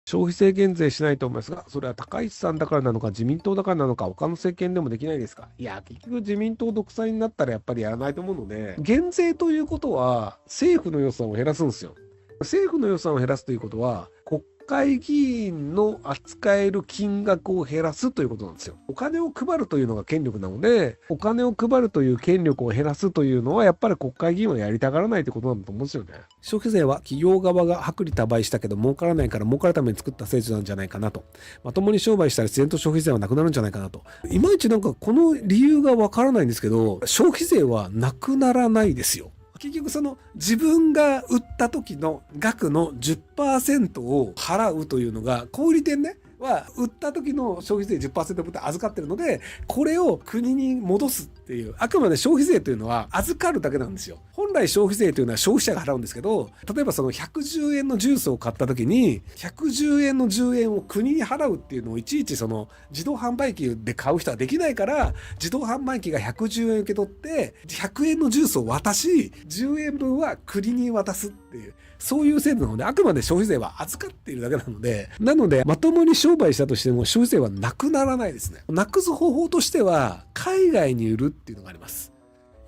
消費税減税しないと思いますが、それは高市さんだからなのか、自民党だからなのか、他の政権でもできないですか？いや、結局自民党独裁になったらやっぱりやらないと思うので、減税ということは政府の予算を減らすんですよ。政府の予算を減らすということは、国会議員の扱える金額を減らすということなんですよ。お金を配るというのが権力なので、お金を配るという権力を減らすというのは、やっぱり国会議員はやりたがらないということなんだと思うんですよね。消費税は企業側が薄利多売したけど儲からないから儲かるために作った制度なんじゃないかなと。まともに商売したら自然と消費税はなくなるんじゃないかなと。いまいちなんかこの理由がわからないんですけど、消費税はなくならないですよ。結局その自分が売った時の額の 10% を払うというのが小売店ねは売った時の消費税 10% 分って預かってるので、これを国に戻すっていう、あくまで消費税というのは預かるだけなんですよ。本来消費税というのは消費者が払うんですけど、例えばその110円のジュースを買った時に110円の10円を国に払うっていうのをいちいちその自動販売機で買う人はできないから、自動販売機が110円受け取って100円のジュースを渡し10円分は国に渡すっていう、そういう制度なので、あくまで消費税は預かっているだけなので、まともに商売したとしても消費税はなくならないですね。なくす方法としては海外に売るっていうのがあります。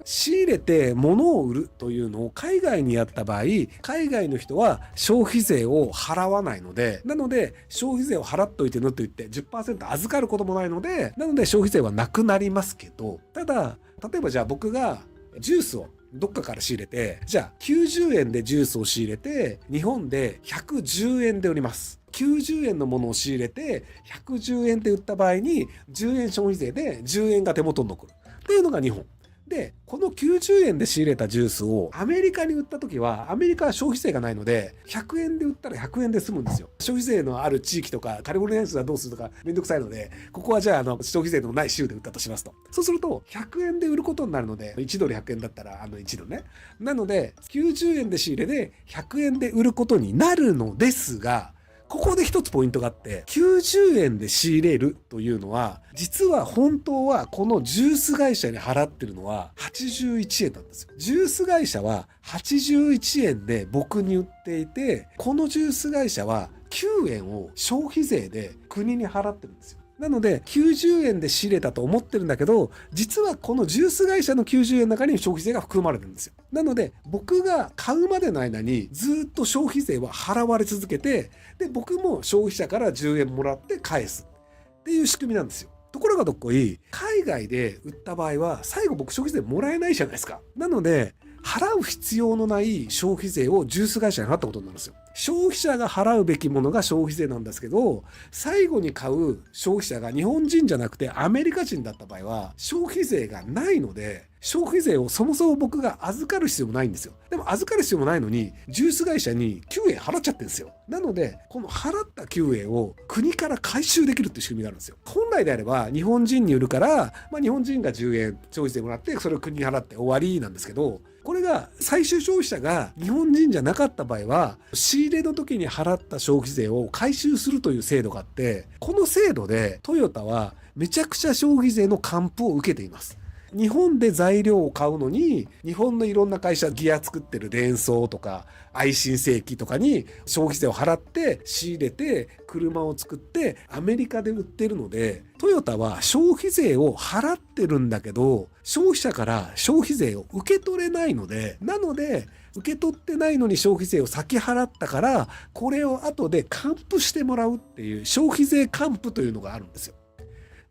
仕入れて物を売るというのを海外にやった場合、海外の人は消費税を払わないので、なので消費税を払っといてねと言って 10% 預かることもないので、なので消費税はなくなりますけど、ただ例えばじゃあ僕がジュースをどっかから仕入れて、じゃあ90円でジュースを仕入れて日本で110円で売ります。90円のものを仕入れて110円で売った場合に10円消費税で10円が手元に残るっていうのが日本で、この90円で仕入れたジュースをアメリカに売った時は、アメリカは消費税がないので100円で売ったら100円で済むんですよ。消費税のある地域とかカリフォルニア州はどうするとかめんどくさいので、ここはじゃあ消費税のない州で売ったとしますと、そうすると100円で売ることになるので、1ドル100円だったら1ドルね、なので90円で仕入れで100円で売ることになるのですが、ここで一つポイントがあって、90円で仕入れるというのは、実は本当はこのジュース会社に払ってるのは81円なんですよ。ジュース会社は81円で僕に売っていて、このジュース会社は9円を消費税で国に払ってるんですよ。なので90円で仕入れたと思ってるんだけど、実はこのジュース会社の90円の中に消費税が含まれてるんですよ。なので僕が買うまでの間にずっと消費税は払われ続けて、で僕も消費者から10円もらって返すっていう仕組みなんですよ。ところがどっこい、海外で売った場合は最後僕消費税もらえないじゃないですか。なので払う必要のない消費税をジュース会社に払ったことになるんですよ。消費者が払うべきものが消費税なんですけど、最後に買う消費者が日本人じゃなくてアメリカ人だった場合は消費税がないので、消費税をそもそも僕が預かる必要もないんですよ。でも預かる必要もないのにジュース会社に9円払っちゃってるんですよ。なのでこの払った9円を国から回収できるっていう仕組みがあるんですよ。本来であれば日本人に売るから、日本人が10円消費税もらってそれを国に払って終わりなんですけど、これが最終消費者が日本人じゃなかった場合は、仕入れの時に払った消費税を回収するという制度があって、この制度でトヨタはめちゃくちゃ消費税の還付を受けています。日本で材料を買うのに、日本のいろんな会社、ギア作ってるデンソーとか愛信精機とかに消費税を払って仕入れて車を作ってアメリカで売ってるので、トヨタは消費税を払ってるんだけど消費者から消費税を受け取れないので、なので受け取ってないのに消費税を先払ったから、これを後で還付してもらうっていう消費税還付というのがあるんですよ。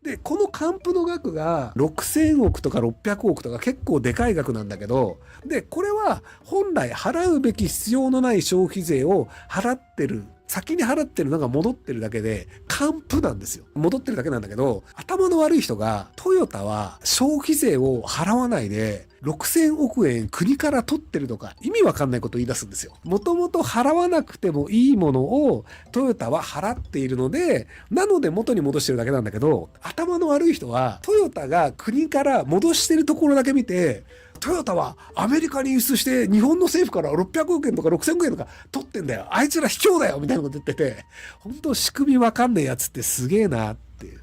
でこの還付の額が6000億とか600億とか結構でかい額なんだけど、でこれは本来払うべき必要のない消費税を払ってる、先に払ってるのが戻ってるだけで還付なんですよ。戻ってるだけなんだけど、頭の悪い人がトヨタは消費税を払わないで6000億円国から取ってるとか意味わかんないことを言い出すんですよ。もともと払わなくてもいいものをトヨタは払っているので、なので元に戻してるだけなんだけど、頭の悪い人はトヨタが国から戻してるところだけ見て、トヨタはアメリカに輸出して日本の政府から600億円とか6000億円とか取ってんだよ、あいつら卑怯だよみたいなこと言ってて、本当仕組みわかんないやつってすげえなっていう。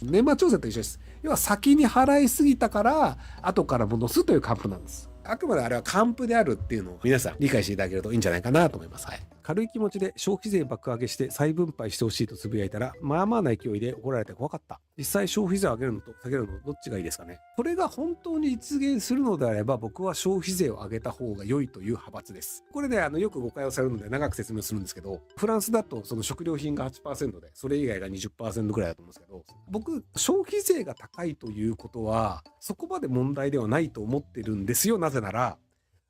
年末調整と一緒です。要は先に払いすぎたから後から戻すという還付なんです。あくまであれは還付であるっていうのを皆さん理解していただけるといいんじゃないかなと思います。はい。軽い気持ちで消費税爆上げして再分配してほしいとつぶやいたら、まあまあな勢いで怒られて怖かった。実際消費税を上げるのと下げるのどっちがいいですかね。これが本当に実現するのであれば、僕は消費税を上げた方が良いという派閥です。これでよく誤解をされるので長く説明するんですけど、フランスだとその食料品が 8% で、それ以外が 20% ぐらいだと思うんですけど、僕、消費税が高いということは、そこまで問題ではないと思ってるんですよ。なぜなら、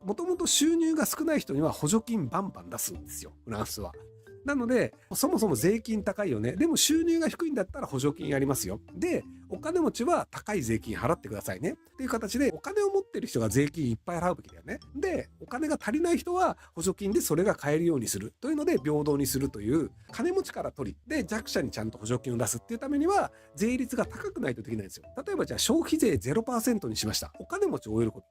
もともと収入が少ない人には補助金バンバン出すんですよ、フランスは。なので、そもそも税金高いよね。でも収入が低いんだったら補助金やりますよ。で、お金持ちは高い税金払ってくださいね。っていう形で、お金を持ってる人が税金いっぱい払うべきだよね。で、お金が足りない人は補助金でそれが買えるようにする。というので、平等にするという、金持ちから取り、で、弱者にちゃんと補助金を出すっていうためには、税率が高くないとできないんですよ。例えばじゃあ消費税 0% にしました。お金持ちを終えること。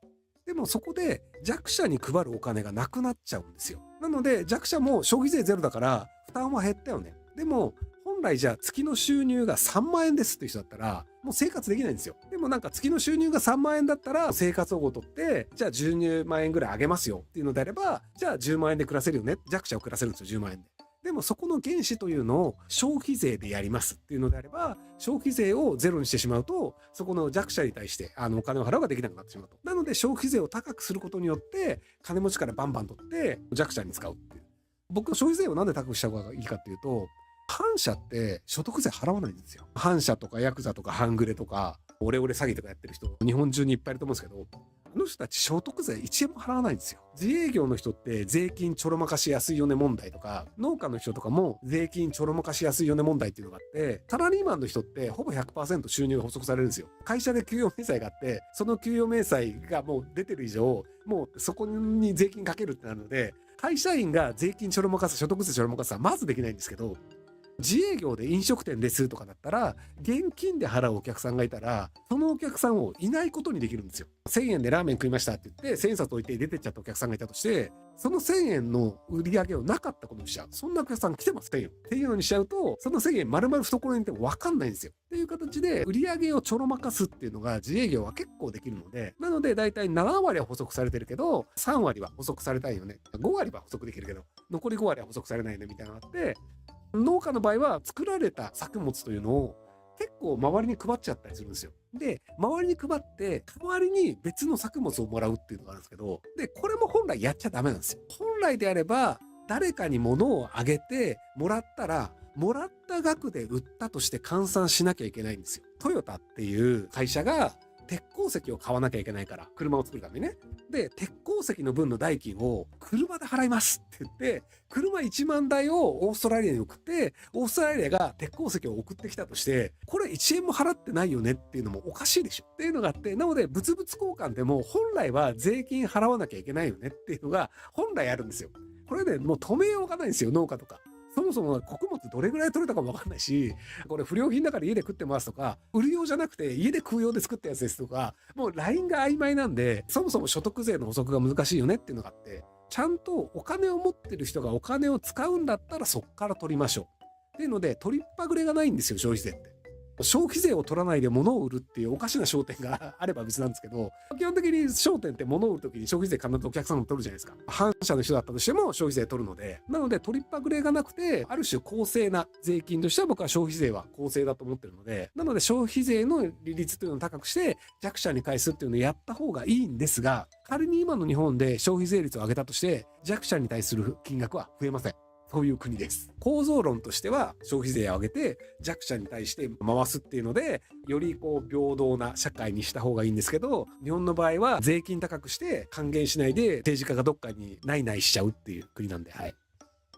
でもそこで弱者に配るお金がなくなっちゃうんですよ。なので弱者も消費税ゼロだから負担は減ったよね。でも本来じゃあ月の収入が3万円ですっていう人だったらもう生活できないんですよ。でもなんか月の収入が3万円だったら生活保護取ってじゃあ12万円ぐらい上げますよっていうのであればじゃあ10万円で暮らせるよね。弱者を暮らせるんですよ10万円で。でもそこの原資というのを消費税でやりますっていうのであれば消費税をゼロにしてしまうとそこの弱者に対してお金を払うができなくなってしまうと。なので消費税を高くすることによって金持ちからバンバン取って弱者に使うっていう。僕消費税をなんで高くした方がいいかっていうと反社って所得税払わないんですよ。反社とかヤクザとか半グレとかオレオレ詐欺とかやってる人日本中にいっぱいいると思うんですけどあの人たち所得税1円も払わないんですよ。自営業の人って税金ちょろまかしやすいよね問題とか、農家の人とかも税金ちょろまかしやすいよね問題っていうのがあって、サラリーマンの人ってほぼ 100% 収入が補足されるんですよ。会社で給与明細があって、その給与明細がもう出てる以上、もうそこに税金かけるってなるので、会社員が税金ちょろまかす、所得税ちょろまかすはまずできないんですけど、自営業で飲食店ですとかだったら現金で払うお客さんがいたらそのお客さんをいないことにできるんですよ。1000円でラーメン食いましたって言って1000円札置いて出てっちゃったお客さんがいたとしてその1000円の売り上げをなかったことにしちゃう。そんなお客さん来てます1000円っていうのにしちゃうとその1000円丸々懐にいても分かんないんですよっていう形で売り上げをちょろまかすっていうのが自営業は結構できるのでなのでだいたい7割は補足されてるけど3割は補足されたいよね5割は補足できるけど残り5割は補足されないよねみたいなのがあって農家の場合は作られた作物というのを結構周りに配っちゃったりするんですよ。で、周りに配って代わりに別の作物をもらうっていうのがあるんですけど、で、これも本来やっちゃダメなんですよ。本来であれば誰かに物をあげてもらったら、もらった額で売ったとして換算しなきゃいけないんですよ。トヨタっていう会社が鉄鉱石を買わなきゃいけないから車を作るためにね。で鉄鉱石の分の代金を車で払いますって言って車1万台をオーストラリアに送ってオーストラリアが鉄鉱石を送ってきたとしてこれ1円も払ってないよねっていうのもおかしいでしょっていうのがあってなので物々交換でも本来は税金払わなきゃいけないよねっていうのが本来あるんですよ。これねもう止めようがないんですよ農家とか。そもそも穀物どれぐらい取れたかもわかんないし、これ不良品だから家で食ってますとか、売る用じゃなくて家で食う用で作ったやつですとか、もうラインが曖昧なんで、そもそも所得税の補足が難しいよねっていうのがあって、ちゃんとお金を持ってる人がお金を使うんだったらそっから取りましょう。っていうので、取りっぱぐれがないんですよ、消費税って。消費税を取らないで物を売るっていうおかしな商店があれば別なんですけど、基本的に商店って物を売るときに消費税必ずお客さんも取るじゃないですか。反社の人だったとしても消費税取るので、なので取りっぱぐれがなくて、ある種公正な税金としては僕は消費税は公正だと思ってるので、なので消費税の利率というのを高くして弱者に返すっていうのをやった方がいいんですが、仮に今の日本で消費税率を上げたとして弱者に対する金額は増えません。そういう国です。構造論としては消費税を上げて弱者に対して回すっていうのでより平等な社会にした方がいいんですけど日本の場合は税金高くして還元しないで政治家がどっかにないないしちゃうっていう国なんではい。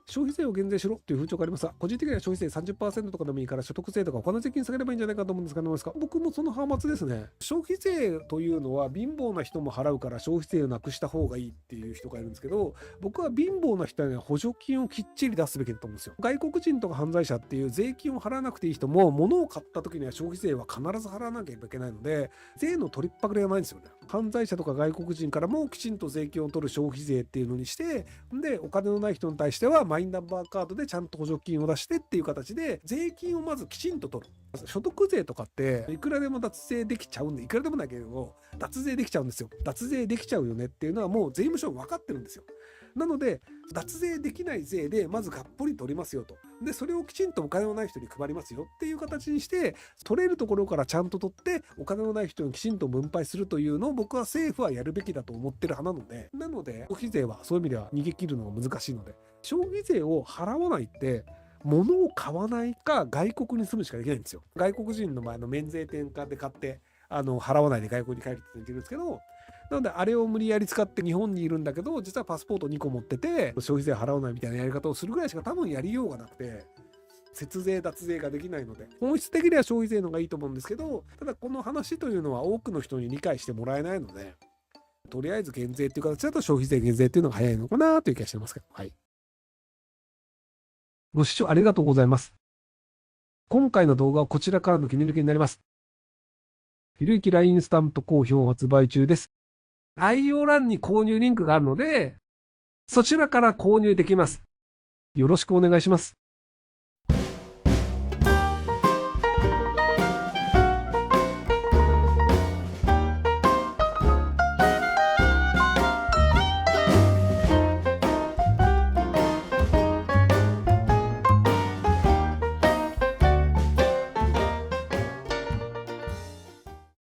消費税を減税しろという風潮がありますが、個人的には消費税 30% とかでもいいから所得税とか他の税金下げればいいんじゃないかと思うんですが、どうですか？僕もその派閥ですね。消費税というのは貧乏な人も払うから消費税をなくした方がいいっていう人がいるんですけど、僕は貧乏な人には補助金をきっちり出すべきだと思うんですよ。外国人とか犯罪者っていう税金を払わなくていい人も物を買った時には消費税は必ず払わなきゃいけないので、税の取りっぱぐれがないんですよね。犯罪者とか外国人からもきちんと税金を取る消費税っていうのにして、で、お金のない人に対してはマイナンバーカードでちゃんと補助金を出してっていう形で税金をまずきちんと取る。所得税とかっていくらでも脱税できちゃうんでいくらでもないけど脱税できちゃうんですよ。脱税できちゃうよねっていうのはもう税務署分かってるんですよ。なので脱税できない税でまずがっぽり取りますよと。で、それをきちんとお金のない人に配りますよっていう形にして、取れるところからちゃんと取って、お金のない人にきちんと分配するというのを僕は政府はやるべきだと思ってる派なので、消費税はそういう意味では逃げ切るのが難しいので、消費税を払わないって、物を買わないか外国に住むしかできないんですよ。外国人の前の免税店で買って、払わないで外国に帰るってできるんですけど、なのであれを無理やり使って日本にいるんだけど、実はパスポート2個持ってて、消費税払わないみたいなやり方をするぐらいしか多分やりようがなくて、節税脱税ができないので、本質的には消費税の方がいいと思うんですけど、ただこの話というのは多くの人に理解してもらえないので、とりあえず減税っていう形だと消費税減税っていうのが早いのかなという気がしてますけど。はい。ご視聴ありがとうございます。今回の動画はこちらからの切り抜きになります。ひろゆき LINE スタンプ好評発売中です。概要欄に購入リンクがあるので、そちらから購入できます。よろしくお願いします。